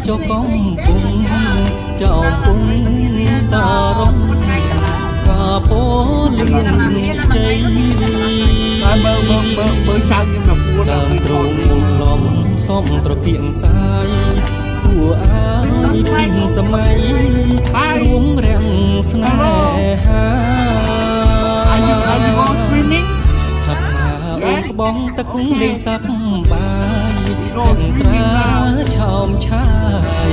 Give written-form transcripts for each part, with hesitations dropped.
cho con cùng chào cùng xa rong cả phố liên cháy đàm trùng lòng xóm trọ kiện sai của ai kinhสมัยร่วมแรงสนาหาหักขาองค์บ้องตะกุ้งได้สับบายเป็นตราชอมชาย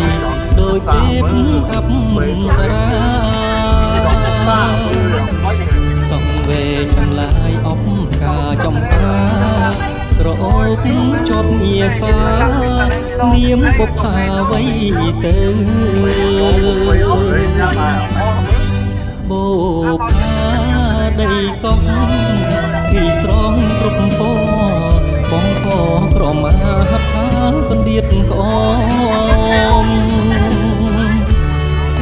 โดยเก็บอับสราส่องเวทลายออกกาจอมตากระโอกจบเมียสาเนียมปกพาไว้เติมโบพาได้ก้องพี่สรองกรุบโปป้องพ่อกรอมาหักท้าคนเดียดก้อง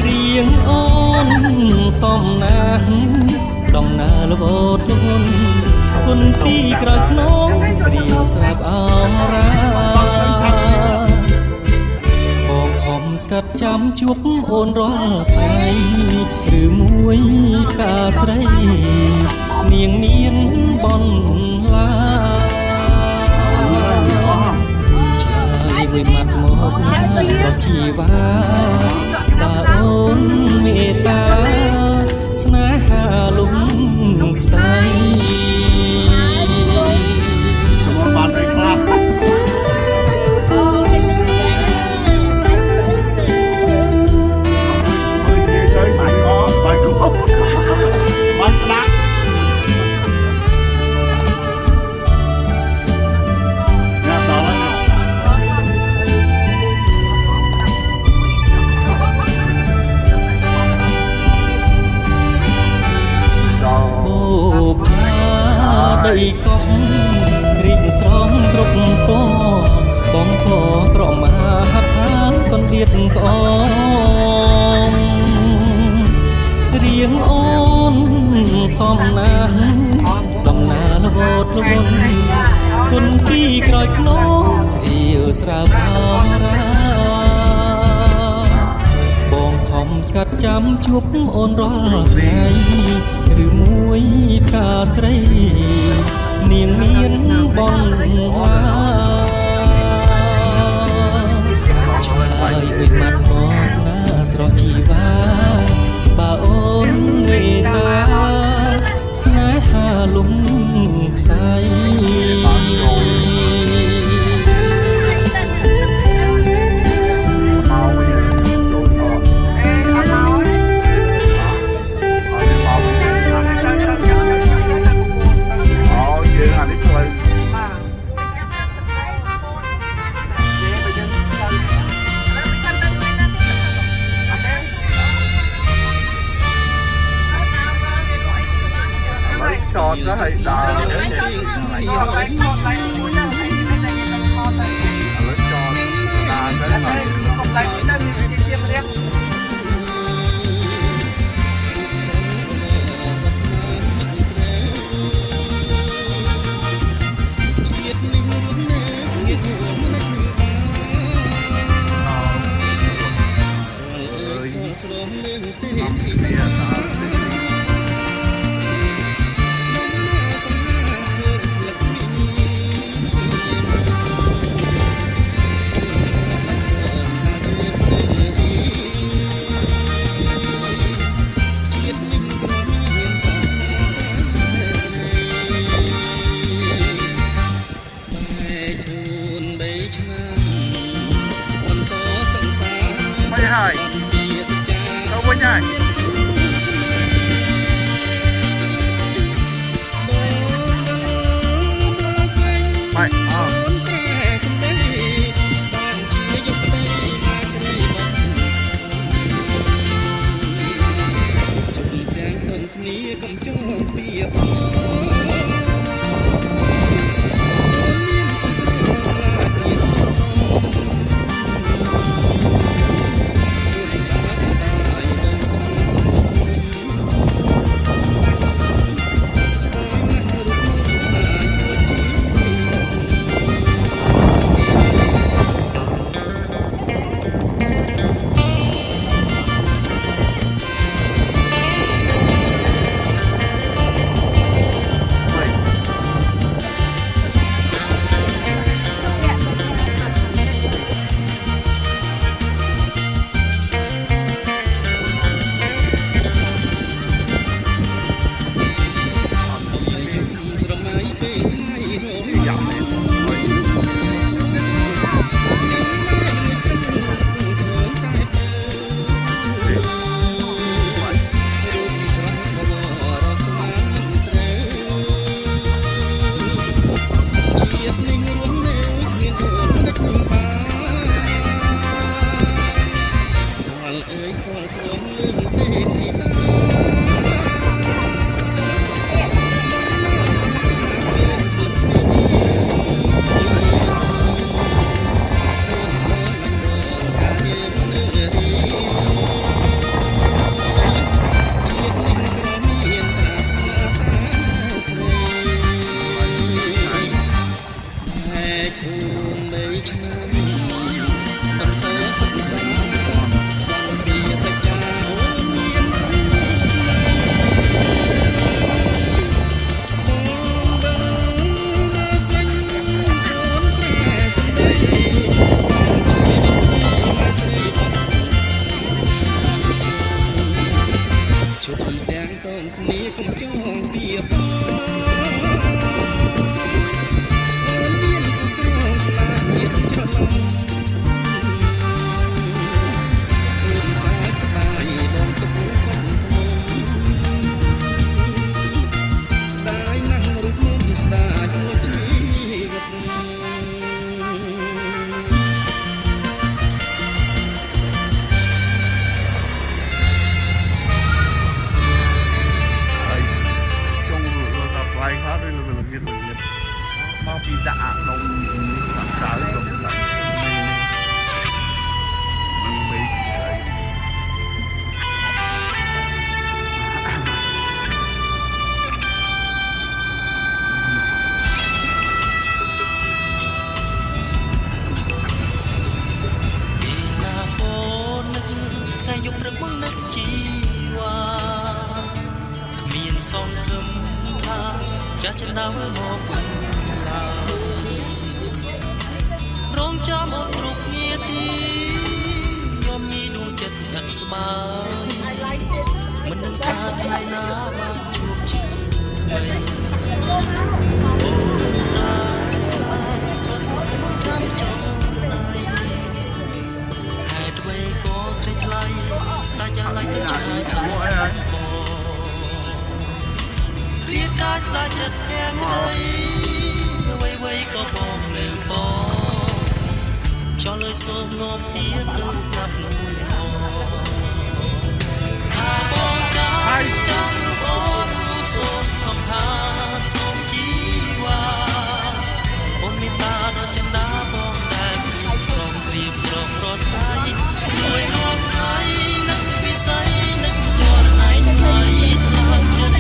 เรียงอ้อนซ่อมนางดอมนาละบดลุนคนปีกระน้องเสียวสาบเอาราบอกหอมสกัดจำจุบโอนรอไทยหรือมวยกาสไรเนียงเนียนบอนลาชายมวยมัดหมดหน้าสระชีวาบาโอนเมตตาสนาหาลุงใสได้ก้องรีบสรองกรุบโปบ้องพ่อกรอมาหักหาคนเดียดก้องเรียงอ้อนซ่อมนางดำนาละบดละวนคนที่กรอยขน้องเสียวสราบาราบองคอมสกัดจำจุบโอนรอไงหรือมวยกาสไรเนียงเนียนบองลาชายวิมัดมองหน้าสระชีวาบาโอนเมตตาสนาหาลุงใสchọn nó hay đào hai đâu có nhai mày ត់ជីវ៉ាមានសងខឹមថាចាស់ចិនដៅមកវិញឡើយរងចាំអត់គ្រប់ងារទីញោមញីដួងចិត្តអត់ស្បើយមិននឹងថាថ្ងៃណាបានជួបជឿថ្មីអូតាស្លាប់គាត់ចាំចង់ណាយហេតុអ្វីក៏ស្រេកថ្លៃតែចាស់ឡៃទៅឆ្ងាយចាំគ្រាកាយស្ដាយចិត្តផ្ទះក្តីអ្វីៗក៏បងនៅបងចង់លើសូមនាំពីទៅប្រាប់មួយថាបងចាំបងសូមសំថាសូមជីវ៉ាអូនមានតាដល់ចិនដាបងដែលព្រមគ្រៀបព្រមរត់ថ្ងៃមួយរំថ្ងៃនឹងពិស័យនឹងចរណៃថ្ងៃថ្លើមចិត្ត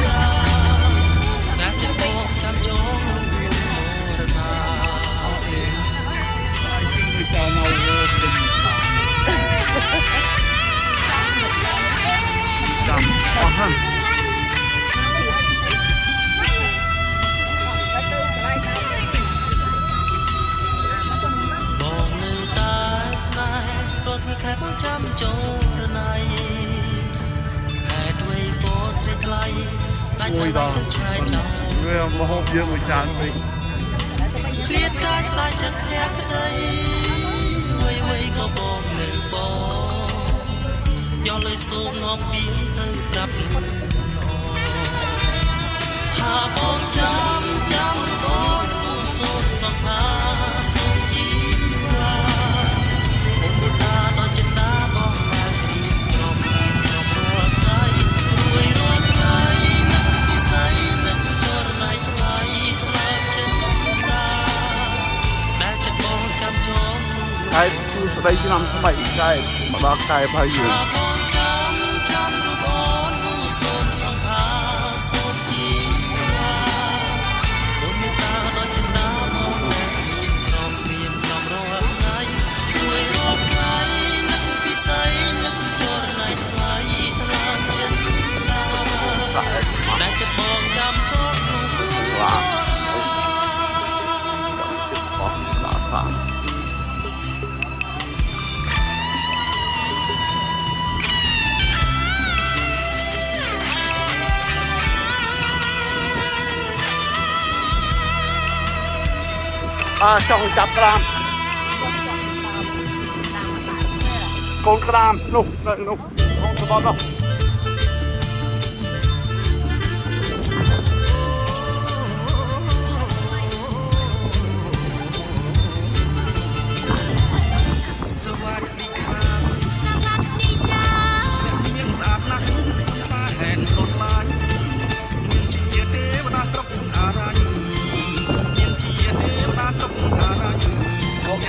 ដាតែចិត្តបងចាំចងលំមរណាចាំអស់ហ្នឹងបងនៅតែស្នេហ៍រត់ធ្វើខែបងចាំចរណៃហេតុអ្វីក៏ស្រេកថ្លៃតែថ្លៃទៅឆ្ងាយចោលវាមកហូបយើងមួយចានពេក គ្រាកាយស្ដាយចិត្តផ្ទះក្តីអ្វីៗក៏បងនៅបងយកលើសូមនាំពីទៅប្រាប់ថាបងចាំបងសូមសង្ខាសូមជីវ៉ាអូនមិនដាដល់ចិនដាបងមកខ្ញុំរាល់ថ្ងៃរួយរាល់ថ្ងៃនឹងពិស័យនឹងចរណៃថ្លៃថ្លើមចិត្តដាដែលចិត្តបងចាំចង ខែគឺស្ដីឆ្នាំថ្មីខែមកដល់ខែហើយយើង បងចាំរូបអូនសូមសង្ខាសូមជីវ៉ាអូនមានតាដល់ចិនដាមកក្រុមព្រៀនក្រុមរស់ថ្ងៃមួយរកថ្ងៃនឹងពិស័យនឹងចរណៃថ្លៃថ្លើមចិត្តដាដែលចិត្តបងចាំចងវ៉ា ចង់ចាប់ក្រាមកូនក្រាមនោះនៅនោះកូនសបត់នោះสวัสดีครับสวัสดีจ้าមានស្អាតណាស់ខ្សែហែនរត់ឡាញមានជាទេវតាស្រុកអារ៉ាញមានជាទេវតាស្រុកអារ៉ាញ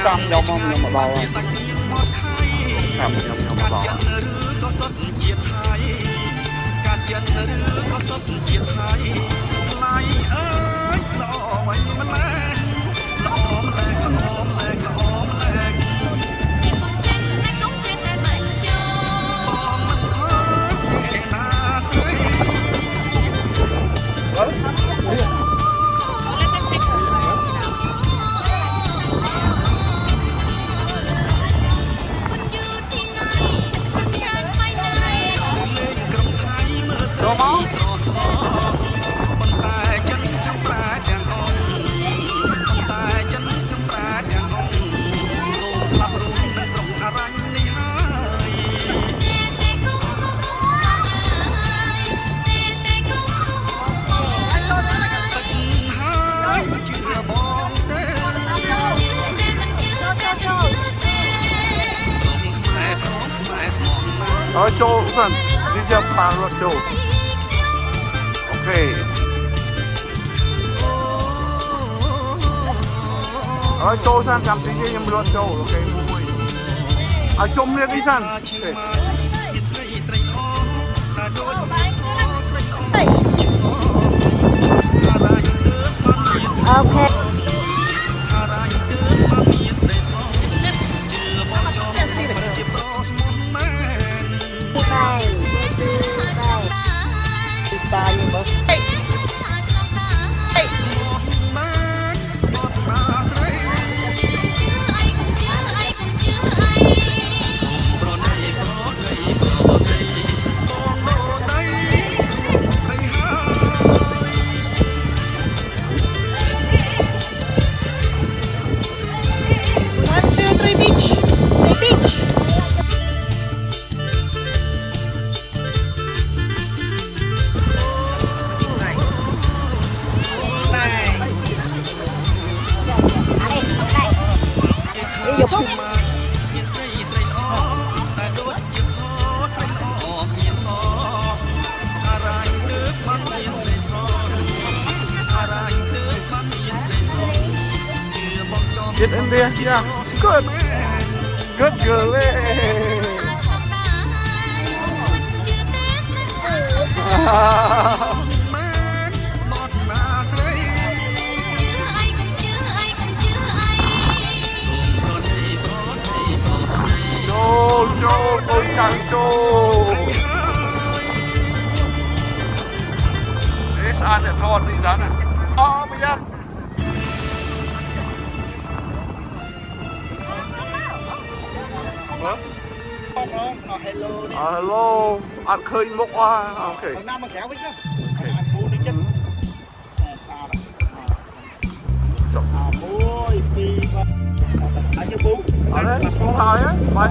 ចាំខ្ញុំមកដល់ សាច់គ្នាមកខៃ ចាំខ្ញុំមកដល់ កាត់ចិនឬក៏សុទ្ធជាតិថៃកាត់ចិនឬក៏សុទ្ធជាតិថៃថ្លៃអើយល្អវិញម្ល៉េះល្អម្ល៉េះល្អម្ល៉េះល្អម្ល៉េះ តែមិនចូលបងមិនខកឯណាស្រីស្រស់ស្រស់ប៉ុន្តែចិនចាំប្រាទាំងអង្គប៉ុន្តែចិនចាំប្រាទាំងអង្គសូមស្លាប់រួមនឹងស្រុកអរញ្ញនេះហើយតែកុំហើយជឿបងទេខ្មែរស្មោះណាស់ ចូលសិននេះចាំបានរត់ចូលអូខេចូលសិនចាំទីខ្ញុំរត់ចូលអូខេមួយឲ្យជុំនេះនេះសិនអូខេ Bye. Bên đây kia. Good. Good girl. Châu tôi chẳng châu đấy sao để thon đi ra nè bây giờ hello ăn khơi mốc qua ok Nam mà khéo với chứ ăn bún đi chứ ôi đi ăn cái bún ở đấy không hài á mày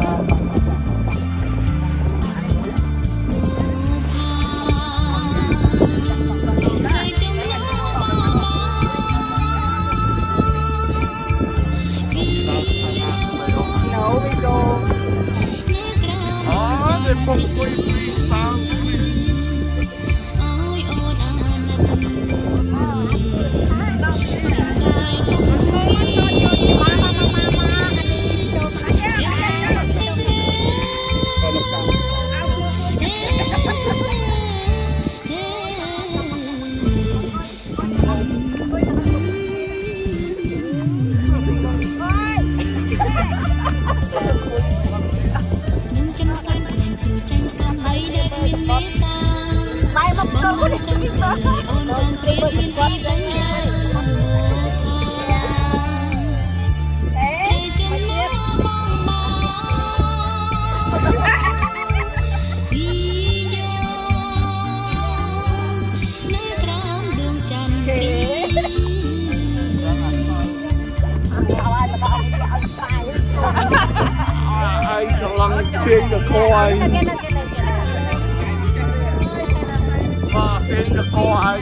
một quay freestyle ai lăng phiên được cô ai phiên được cô ai